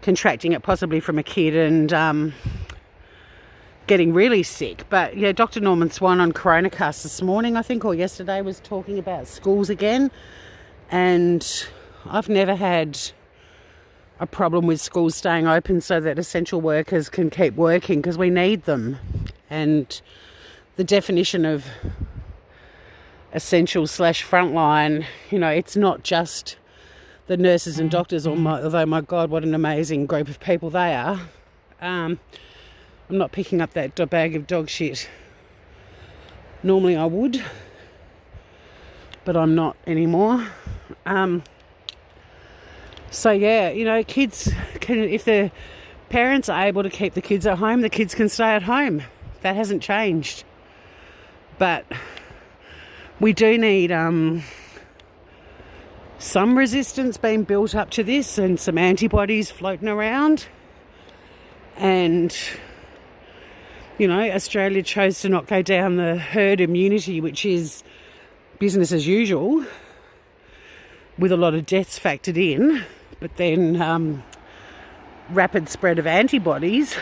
contracting it, possibly from a kid and getting really sick. But yeah, Dr. Norman Swan on Coronacast this morning, I think, or yesterday, was talking about schools again, and I've never had a problem with schools staying open so that essential workers can keep working, because we need them. And the definition of essential / frontline, you know, it's not just the nurses and doctors, although my God, what an amazing group of people they are. I'm not picking up that bag of dog shit. Normally I would, but I'm not anymore. So yeah, you know, kids can, if the parents are able to keep the kids at home, the kids can stay at home. That hasn't changed. But we do need some resistance being built up to this, and some antibodies floating around. And, you know, Australia chose to not go down the herd immunity, which is business as usual, with a lot of deaths factored in, but then rapid spread of antibodies.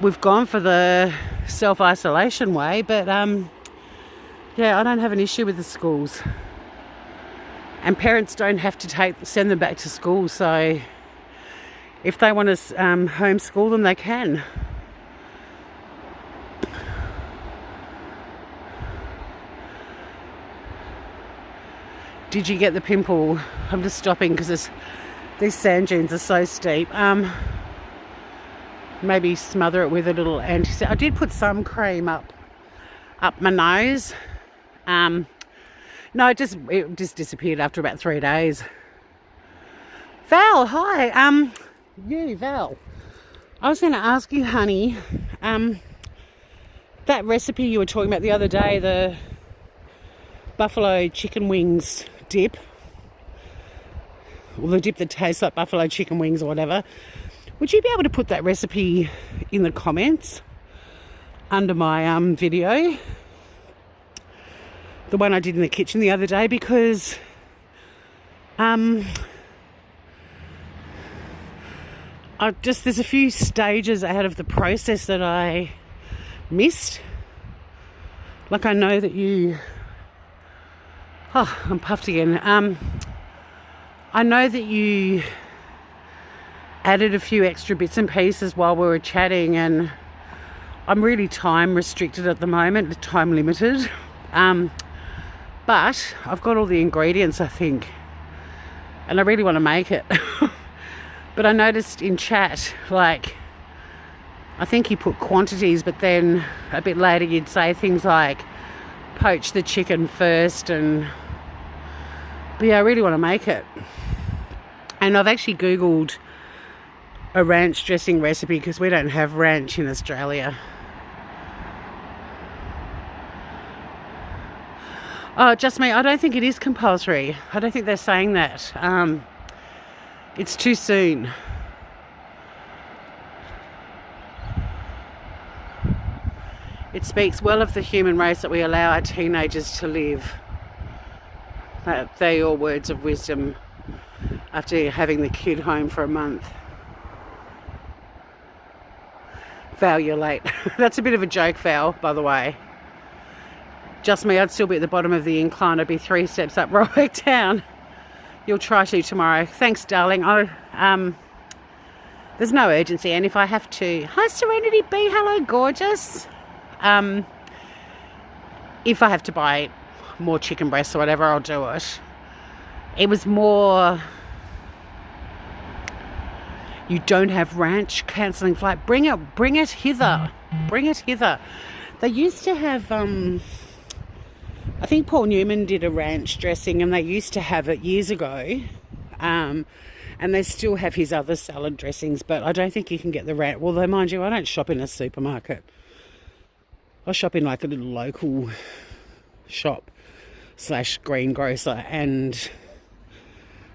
We've gone for the self-isolation way, but yeah, I don't have an issue with the schools. And parents don't have to send them back to school, so if they want to homeschool them, they can. Did you get the pimple? I'm just stopping because these sand dunes are so steep. Maybe smother it with a little I did put some cream up my nose. No, it just disappeared after about 3 days. Val, hi. Val. I was going to ask you, honey, that recipe you were talking about the other day, the buffalo chicken wings dip. or the dip that tastes like buffalo chicken wings or whatever, would you be able to put that recipe in the comments under my video? The one I did in the kitchen the other day, because there's a few stages out of the process that I missed. Like, I know that you... Oh, I'm puffed again. I know that you added a few extra bits and pieces while we were chatting, and I'm really time restricted at the moment, time limited. But I've got all the ingredients, I think, and I really want to make it. But I noticed in chat, like, I think you put quantities, but then a bit later you'd say things like poach the chicken first, and but yeah, I really want to make it. And I've actually Googled a ranch dressing recipe because we don't have ranch in Australia. Oh, just me. I don't think it is compulsory. I don't think they're saying that. It's too soon. It speaks well of the human race that we allow our teenagers to live. They're your words of wisdom after having the kid home for a month. Val, you're late. That's a bit of a joke, Val, by the way. Just me, I'd still be at the bottom of the incline. I'd be 3 steps up, right back down. You'll try to tomorrow. Thanks, darling. There's no urgency, and if I have to... Hi, Serenity B. Hello, gorgeous. If I have to buy more chicken breasts or whatever, I'll do it. It was more... You don't have ranch, cancelling flight. Bring it hither. Bring it hither. They used to have... I think Paul Newman did a ranch dressing, and they used to have it years ago. And they still have his other salad dressings, but I don't think you can get the ranch. Well, though, mind you, I don't shop in a supermarket. I shop in like a little local shop / greengrocer, and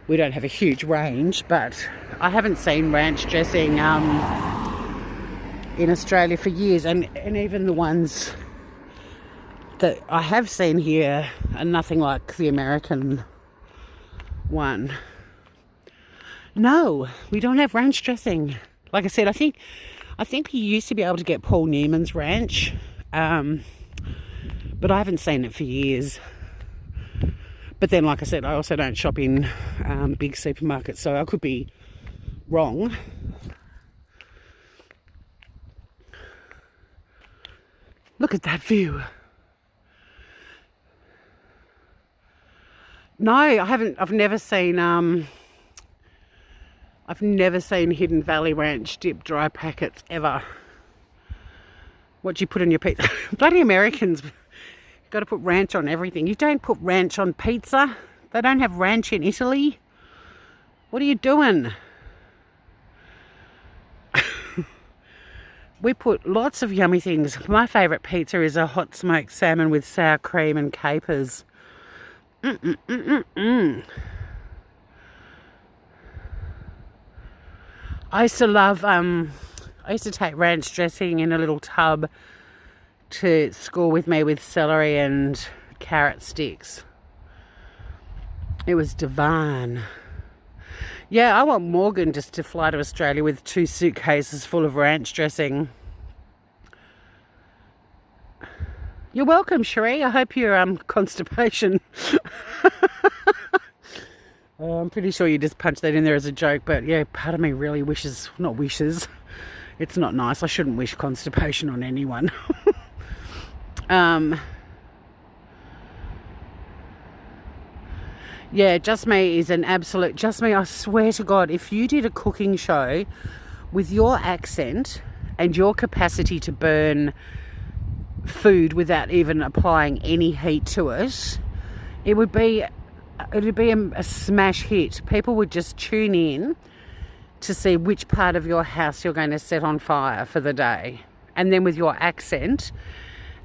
we don't have a huge range, but I haven't seen ranch dressing in Australia for years, and even the ones that I have seen here are nothing like the American one. No, we don't have ranch dressing. Like I said, I think you used to be able to get Paul Newman's ranch, but I haven't seen it for years. But then, like I said, I also don't shop in big supermarkets, so I could be wrong. Look at that view. No, I haven't. I've never seen Hidden Valley Ranch dip dry packets ever. What do you put in your pizza? Bloody Americans, you've got to put ranch on everything. You don't put ranch on pizza. They don't have ranch in Italy. What are you doing? We put lots of yummy things. My favourite pizza is a hot smoked salmon with sour cream and capers. I used to love, I used to take ranch dressing in a little tub to school with me with celery and carrot sticks. It was divine. Yeah, I want Morgan just to fly to Australia with 2 suitcases full of ranch dressing. You're welcome, Cherie. I hope your constipation. I'm pretty sure you just punched that in there as a joke, but yeah, part of me really wishes, not wishes, it's not nice. I shouldn't wish constipation on anyone. Yeah, Just Me is an absolute... Just Me, I swear to God, if you did a cooking show with your accent and your capacity to burn food without even applying any heat to it, it would be a smash hit. People would just tune in to see which part of your house you're going to set on fire for the day. And then with your accent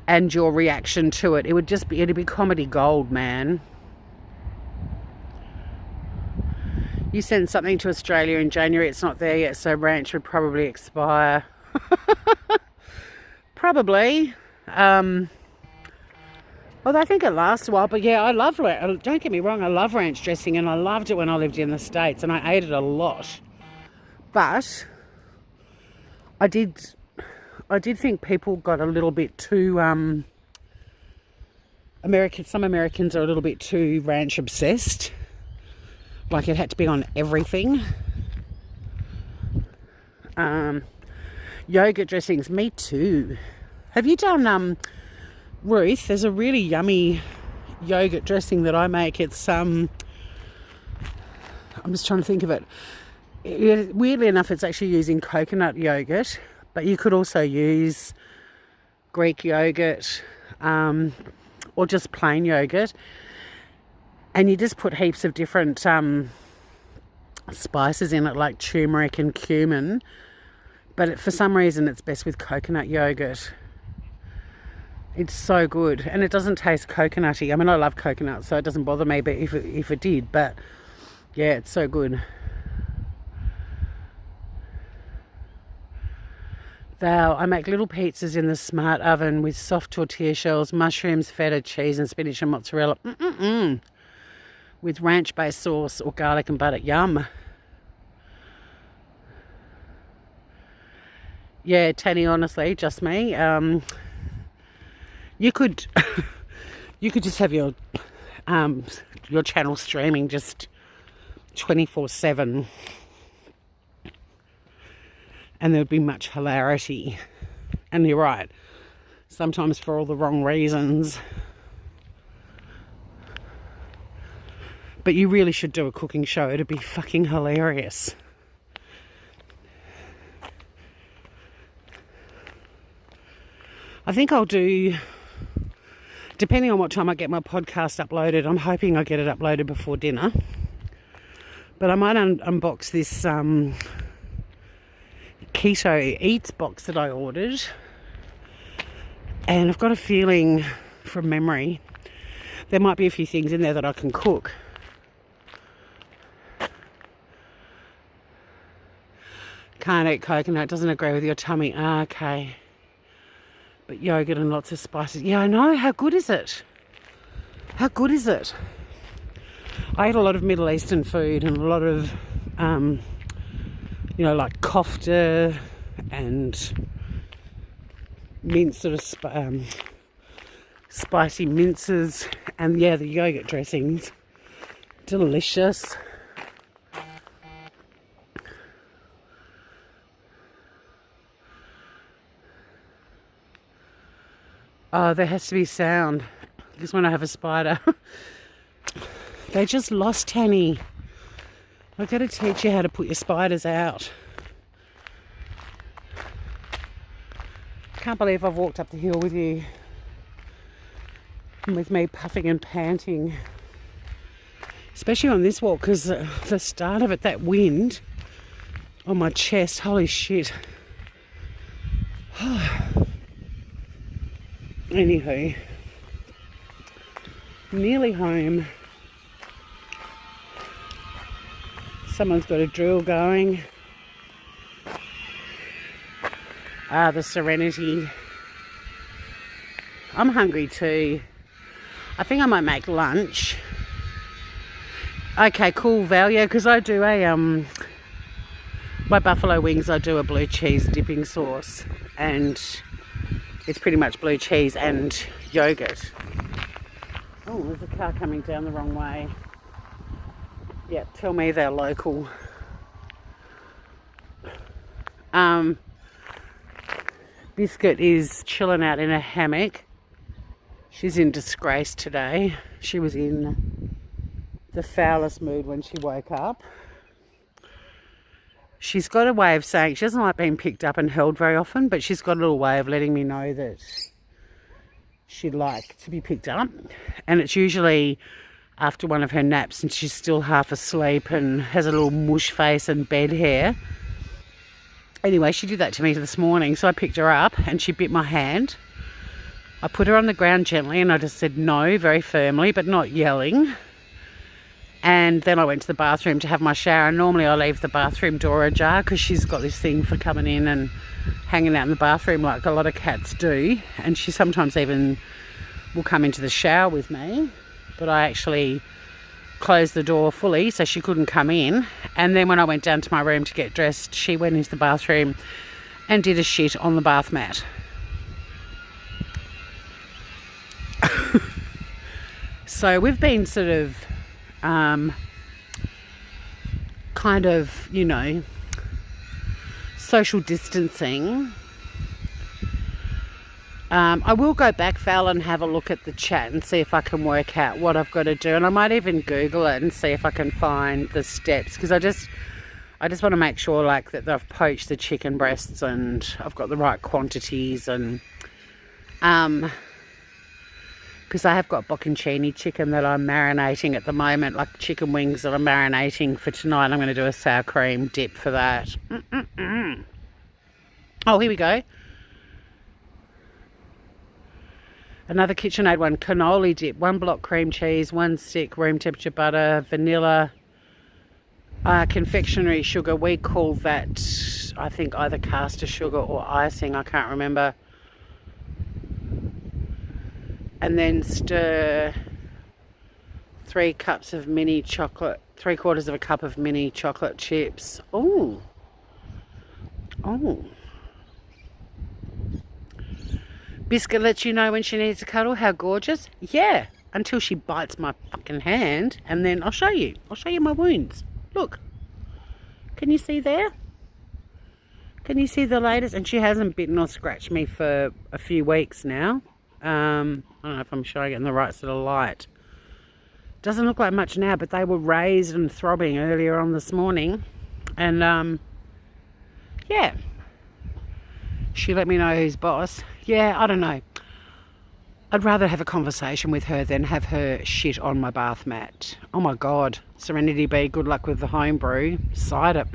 and your reaction to it, it'd be comedy gold, man. You send something to Australia in January, it's not there yet, so ranch would probably expire. Probably. Well, I think it lasts a while, but yeah, I love it. Don't get me wrong, I love ranch dressing, and I loved it when I lived in the States, and I ate it a lot. But I did think people got a little bit too some Americans are a little bit too ranch obsessed. Like it had to be on everything. Yogurt dressings, me too. Have you done Ruth? There's a really yummy yogurt dressing that I make. It's I'm just trying to think of it. Weirdly enough, it's actually using coconut yogurt, but you could also use Greek yogurt or just plain yogurt, and you just put heaps of different spices in it, like turmeric and cumin, but for some reason it's best with coconut yogurt. It's so good, and it doesn't taste coconutty. I mean, I love coconut, so it doesn't bother me, but if it did, but yeah, it's so good. Val, I make little pizzas in the smart oven with soft tortilla shells, mushrooms, feta, cheese, and spinach and mozzarella. With ranch-based sauce or garlic and butter. Yum. Yeah, Tanny, honestly, just me. You could just have your channel streaming just 24/7, and there'd be much hilarity. And you're right, sometimes for all the wrong reasons. But you really should do a cooking show. It'd be fucking hilarious. I think I'll do, depending on what time I get my podcast uploaded, I'm hoping I get it uploaded before dinner. But I might unbox this Keto Eats box that I ordered. And I've got a feeling from memory there might be a few things in there that I can cook. Can't eat coconut, doesn't agree with your tummy. Okay. But yogurt and lots of spices. Yeah, I know. How good is it? How good is it? I eat a lot of Middle Eastern food and a lot of, like kofta and minced sort of spicy minces. And yeah, the yogurt dressings. Delicious. Oh, there has to be sound. Just when I have a spider. They just lost Tanny. I've got to teach you how to put your spiders out. Can't believe I've walked up the hill with you. And with me puffing and panting. Especially on this walk, because the start of it, that wind on my chest, holy shit. Anywho, nearly home. Someone's got a drill going. The Serenity. I'm hungry too. I think I might make lunch. Okay, cool, Val. Yeah, because I do my buffalo wings, I do a blue cheese dipping sauce, and it's pretty much blue cheese and yogurt. Oh, there's a car coming down the wrong way. Yeah, tell me they're local. Biscuit is chilling out in a hammock. She's in disgrace today. She was in the foulest mood when she woke up. She's got a way of saying, she doesn't like being picked up and held very often, but she's got a little way of letting me know that she'd like to be picked up. And it's usually after one of her naps and she's still half asleep and has a little mush face and bed hair. Anyway, she did that to me this morning, so I picked her up and she bit my hand. I put her on the ground gently and I just said no very firmly, but not yelling. And then I went to the bathroom to have my shower. And normally I leave the bathroom door ajar because she's got this thing for coming in and hanging out in the bathroom like a lot of cats do. And she sometimes even will come into the shower with me. But I actually closed the door fully so she couldn't come in. And then when I went down to my room to get dressed, she went into the bathroom and did a shit on the bath mat. So we've been sort of kind of, you know, social distancing. I will go back, Val, and have a look at the chat and see if I can work out what I've got to do. And I might even Google it and see if I can find the steps, because I just want to make sure like that I've poached the chicken breasts and I've got the right quantities, and because I have got bocconcini chicken that I'm marinating at the moment, like chicken wings that I'm marinating for tonight. I'm going to do a sour cream dip for that. Oh, here we go. Another KitchenAid one, cannoli dip, 1 block cream cheese, 1 stick room temperature butter, vanilla, confectionery sugar. We call that, I think, either caster sugar or icing. I can't remember. And then stir 3 cups of mini chocolate, 3/4 of a cup of mini chocolate chips. Oh. Biscuit lets you know when she needs a cuddle. How gorgeous. Yeah, until she bites my fucking hand, and then I'll show you my wounds. Look, can you see there? Can you see the latest? And she hasn't bitten or scratched me for a few weeks now. I don't know if I'm showing it in the right sort of light. Doesn't look like much now, but they were raised and throbbing earlier on this morning. And yeah, she let me know who's boss. Yeah, I don't know. I'd rather have a conversation with her than have her shit on my bath mat. Oh my God. Serenity Bee, good luck with the homebrew. Cider.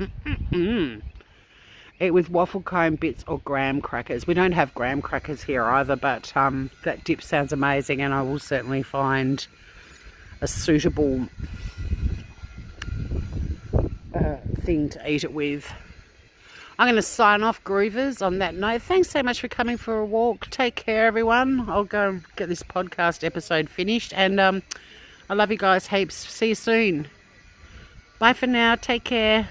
Eat with waffle cone bits or graham crackers. We don't have graham crackers here either, but that dip sounds amazing, and I will certainly find a suitable thing to eat it with. I'm going to sign off, Groovers, on that note. Thanks so much for coming for a walk. Take care, everyone. I'll go and get this podcast episode finished, and I love you guys heaps. See you soon. Bye for now. Take care.